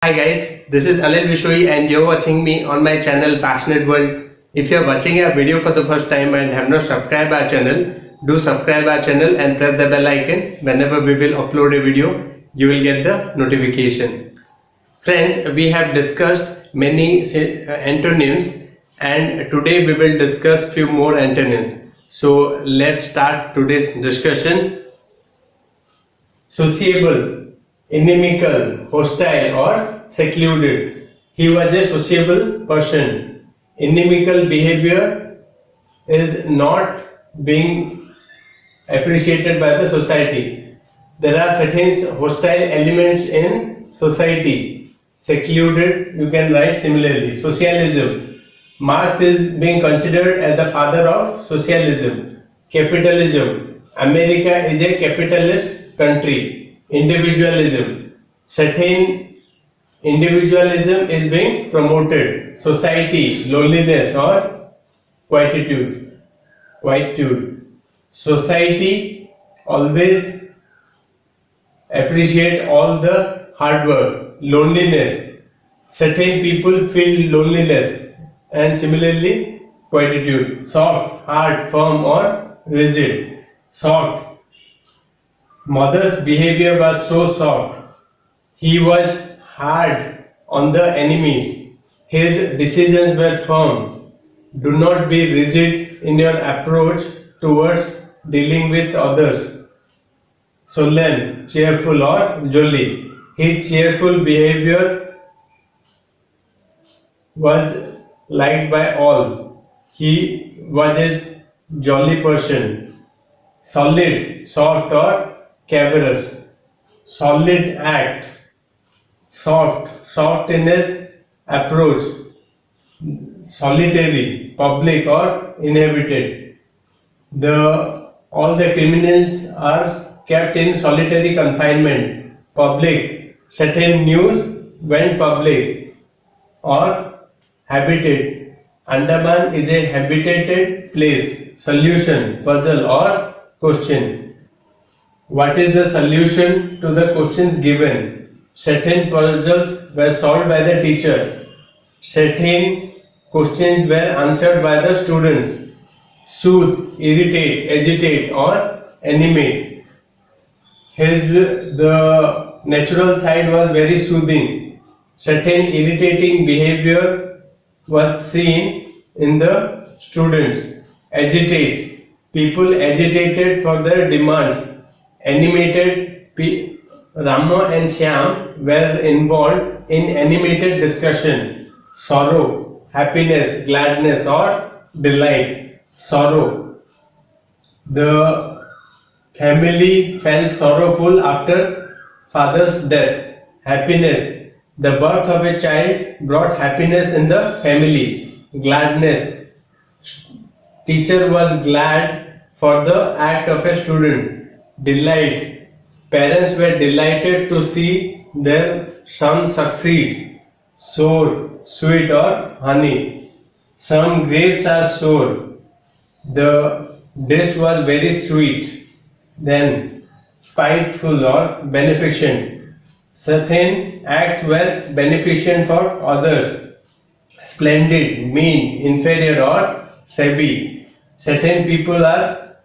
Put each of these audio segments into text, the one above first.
Hi guys, this is Anil Vishoi and you're watching me on my channel Passionate World. If you're watching a video for the first time and have not subscribed our channel, do subscribe our channel and press the bell icon. Whenever we will upload a video, you will get the notification. Friends, we have discussed many antonyms and today we will discuss few more antonyms. So let's start today's discussion. Sociable, inimical, hostile or secluded. He was a sociable person. Inimical behavior is not being appreciated by the society. There are certain hostile elements in society. Secluded, you can write similarly. Socialism. Marx is being considered as the father of socialism. Capitalism. America is a capitalist country. Individualism. Certain individualism is being promoted. Society, loneliness or quietude. Society always appreciate all the hard work. Loneliness. Certain people feel loneliness and similarly quietude. Soft, hard, firm or rigid. Soft. Mother's behavior was so soft. He was hard on the enemies. His decisions were firm. Do not be rigid in your approach towards dealing with others. Solemn, cheerful or jolly. His cheerful behavior was liked by all. He was a jolly person. Solid, soft or cavernous. Solid act. Soft in his approach. Solitary, public or inhabited. All the criminals are kept in solitary confinement. Public, certain news went public. Or habited. Andaman is a habitated place. Solution, puzzle or question. What is the solution to the questions given? Certain puzzles were solved by the teacher. Certain questions were answered by the students. Soothe, irritate, agitate or animate. The natural side was very soothing. Certain irritating behavior was seen in the students. Agitate. People agitated for their demands. Animated. Rama and Shyam were involved in animated discussion. Sorrow, happiness, gladness or delight. Sorrow. The family felt sorrowful after father's death. Happiness. The birth of a child brought happiness in the family. Gladness. Teacher was glad for the act of a student. Delight. Parents were delighted to see their son succeed. Sour, sweet or honey. Some grapes are sour. The dish was very sweet. Then spiteful or beneficent. Certain acts were beneficent for others. Splendid, mean, inferior or shabby. Certain people are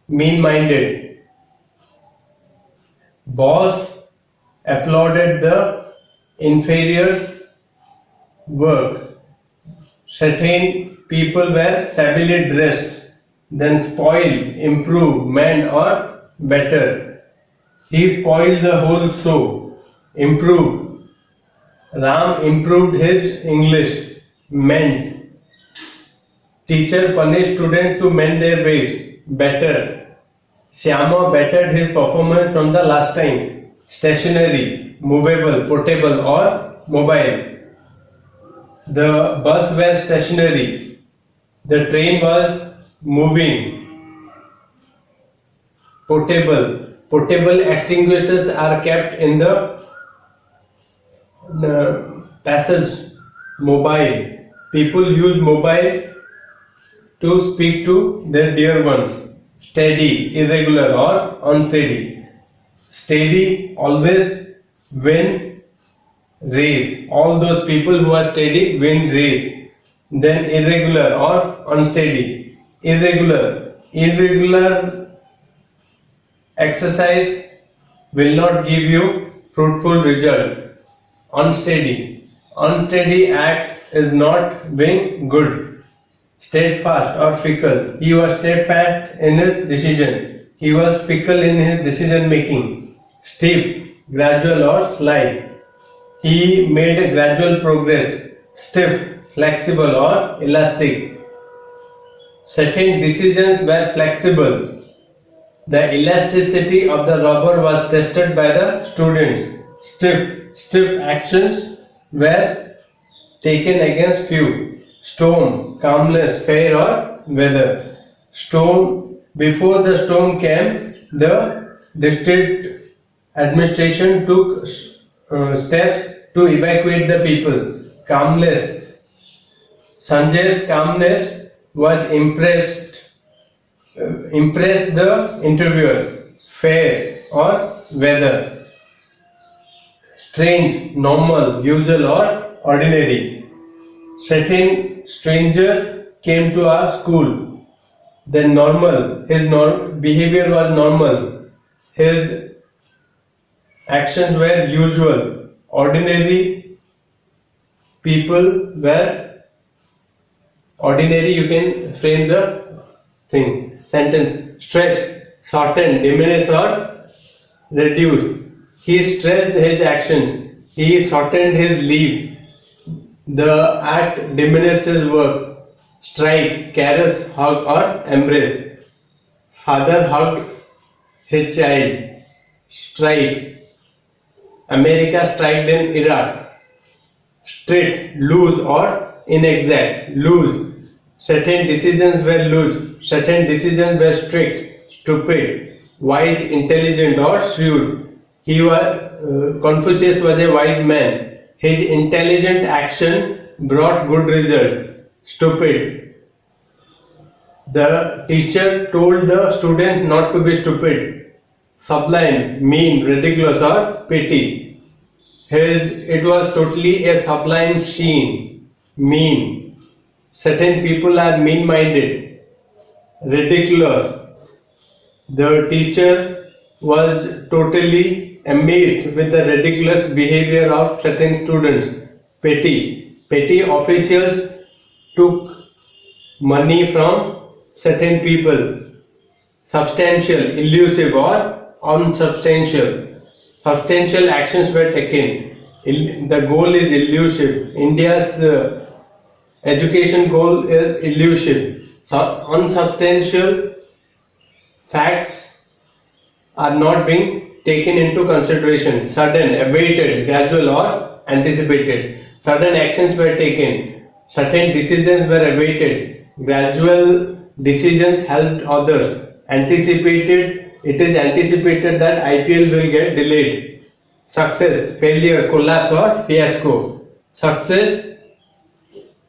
mean-minded. Boss applauded the inferior work. Certain people were shabbily dressed. Then spoil, improve, mend or better. He spoiled the whole show. Improve. Ram improved his English. Mend. Teacher punished students to mend their ways. Better. Shyama bettered his performance from the last time. Stationary, movable, portable or mobile. The bus were stationary. The train was moving. Portable. Portable extinguishers are kept in the passage. Mobile. People use mobile to speak to their dear ones. Steady, irregular or unsteady. Steady, always when raise. All those people who are steady win race. Then irregular or unsteady. Irregular exercise will not give you fruitful result. Unsteady act is not being good. Steadfast or fickle. He was steadfast in his decision. He was fickle in his decision making. Steep, gradual or slight. He made a gradual progress. Stiff, flexible or elastic. Second, decisions were flexible. The elasticity of the rubber was tested by the students. Stiff actions were taken against few. Storm, calmness, fair or weather. Storm, before the storm came, the district administration took steps to evacuate the people. Calmness, Sanjay's calmness was impressed the interviewer. Fair or weather. Strange, normal, usual or ordinary. Certain stranger came to our school. Then normal, his behavior was normal. His actions were usual. Ordinary people were ordinary. You can frame the thing. Sentence. Stretch, shorten, diminish or reduce. He stressed his actions. He shortened his leave. The act diminished his work. Strike, caress, hug or embrace. Father hugged his child. Strike. America struck in Iraq. Strict, loose or inexact. Loose. Certain decisions were loose. Certain decisions were strict. Stupid. Wise, intelligent or shrewd. Confucius was a wise man. His intelligent action brought good result. Stupid. The teacher told the student not to be stupid. Sublime, mean, ridiculous or petty. It was totally a sublime scene. Mean. Certain people are mean-minded. Ridiculous. The teacher was totally amazed with the ridiculous behavior of certain students. Petty. Petty officials took money from certain people. Substantial, elusive or unsubstantial. Substantial actions were taken. The goal is elusive. India's education goal is elusive. Unsubstantial facts are not being taken into consideration. Sudden, awaited, gradual or anticipated. Sudden actions were taken. Certain decisions were awaited. Gradual decisions helped others. Anticipated, it is anticipated that IPL will get delayed. Success, failure, collapse or fiasco. Success,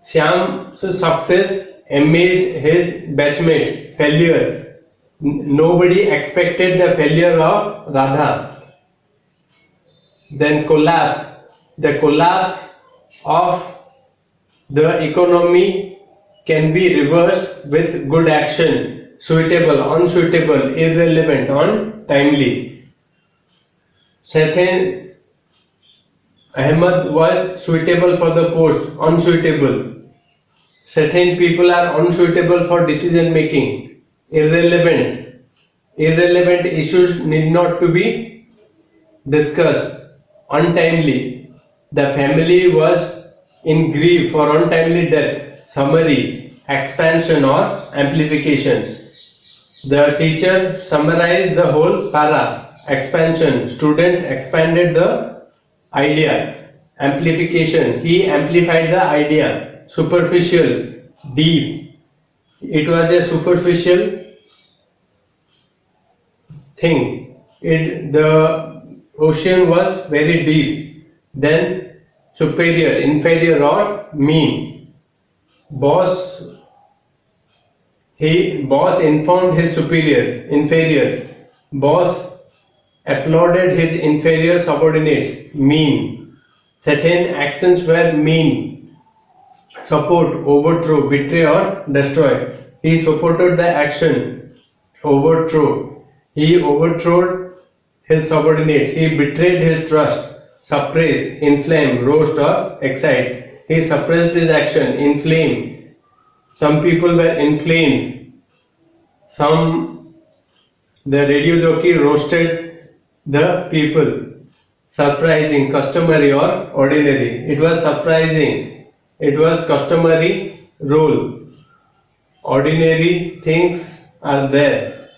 Shyam's success amazed his batchmates. Failure, nobody expected the failure of Radha. Then collapse, the collapse of the economy can be reversed with good action. Suitable, unsuitable, irrelevant, untimely. Certain Ahmed was suitable for the post, unsuitable. Certain people are unsuitable for decision making. Irrelevant. Irrelevant issues need not to be discussed. Untimely. The family was in grief for untimely death. Summary, expansion or amplification. The teacher summarized the whole para. Expansion. Students expanded the idea. Amplification. He amplified the idea. Superficial. Deep. It was a superficial thing. The ocean was very deep. Then superior, inferior or mean. Boss informed his inferior. Boss applauded his inferior subordinates. Mean. Certain actions were mean, support, overthrow, betray or destroy. He supported the action, overthrow. He overthrew his subordinates. He betrayed his trust, suppress, inflame, roast or excite. He suppressed his action, inflame. Some people were inflamed. The radio jockey roasted the people. Surprising, customary or ordinary. It was surprising. It was customary role. Ordinary things are there.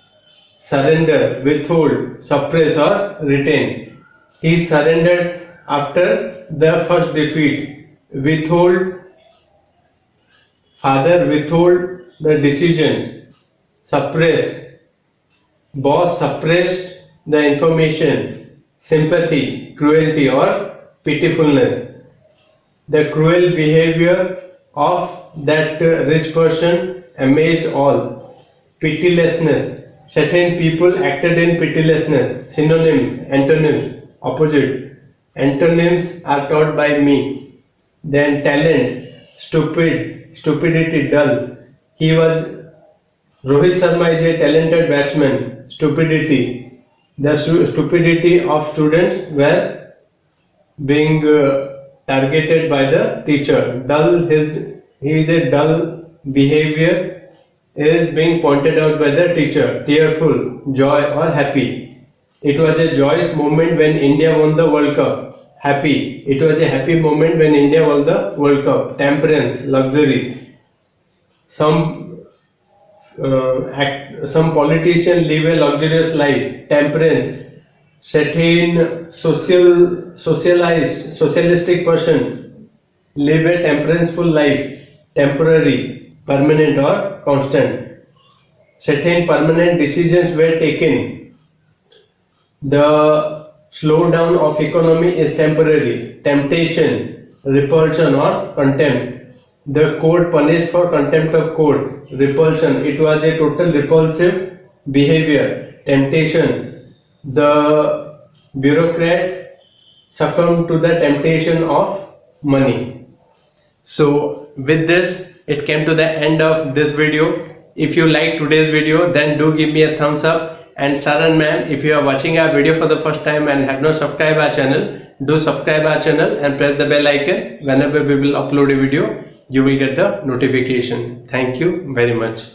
Surrender, withhold, suppress or retain. He surrendered after the first defeat. Withhold, father withhold the decisions. Suppress, boss suppressed the information. Sympathy, cruelty or pitifulness. The cruel behavior of that rich person amazed all. Pitilessness. Certain people acted in pitilessness. Synonyms, antonyms, opposite. Antonyms are taught by me. Then talent, stupidity, dull. Rohit Sharma is a talented batsman. Stupidity. The stupidity of students were being targeted by the teacher. He is a dull behavior is being pointed out by the teacher. Tearful, joy or happy. It was a joyous moment when India won the World Cup. Happy. It was a happy moment when India won the World Cup. Temperance, luxury. Some politicians live a luxurious life. Temperance. Certain socialistic person live a temperanceful life. Temporary, permanent or constant. Certain permanent decisions were taken. The slowdown of economy is temporary. Temptation, repulsion or contempt. The court punished for contempt of court. Repulsion, it was a total repulsive behavior. Temptation, the bureaucrat succumbed to the temptation of money. So with this, it came to the end of this video. If you like today's video, then do give me a thumbs up. And sir and ma'am, if you are watching our video for the first time and have not subscribed our channel, do subscribe our channel and press the bell icon. Whenever we will upload a video, you will get the notification. Thank you very much.